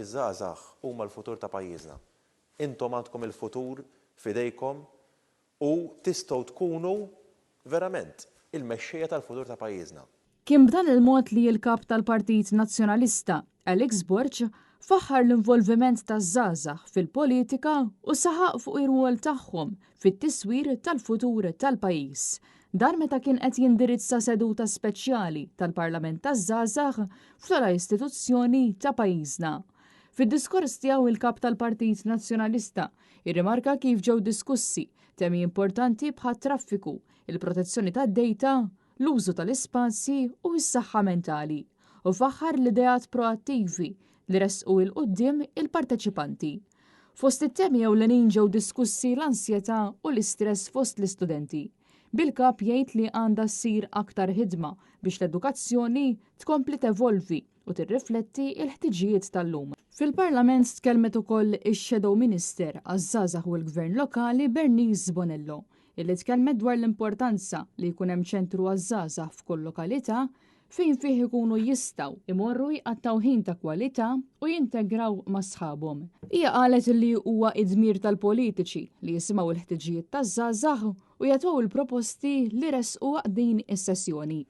Iż-żgħażagħ huma l-futur ta' pajjiżna. Intom għandkom il-futur f'idejkom u tistgħu tkunu verament il-mexxejja tal-futur ta' pajjiżna. Kien b'dan il-mod li l-kap tal-Partit Nazzjonalista, Alex Borg, faħħar l-involviment taż-żgħażagħ fil-politika u saħaq fuq ir-rwol tagħhom fit-tiswir tal-futur tal-pajjiż. Dan meta kien qed jindirizza seduta speċjali tal-Parlament taż-żgħażagħ f'tala istituzzjoni ta' pajjiżna. Fid-diskors tiegħu il-kap tal-Partit Nazzjonalista irrimarka kif ġew diskussi temi importanti bħat traffiku, il-protezzjoni tad-dejta, l-użu tal-ispazji u s-saħħa mentali u faħħar l-ideat proattivi li resqu il-qudiem il-parteċipanti. Fost it-temi ewlenin ġew diskussi l-ansjetà u l-istress fost l-istudenti. Bil-kap jgħid li għandha ssir aktar ħidma biex l-edukazzjoni tkompli tevolvi u tirrifletti l-ħtiġijiet tal-lum. Fil-Parlament tkellmet ukoll ix-Shadow Minister għaż-żgħażagħ u l-Gvern Lokali Bernice Bonello, illi tkellmet dwar l-importanza li jkun hemm ċentru għaż-żgħażagħ f'kull lokalità fejn fih ikunu jistgħu imorru jqattaw ħin ta' kwalità u jintegraw ma' sħabhom. Hija qalet li huwa id-dmir tal-politiċi li jisimgħu l-ħtiġijiet taż-żgħażagħ u jagħtu il-proposti li resqu din is-sessjoni.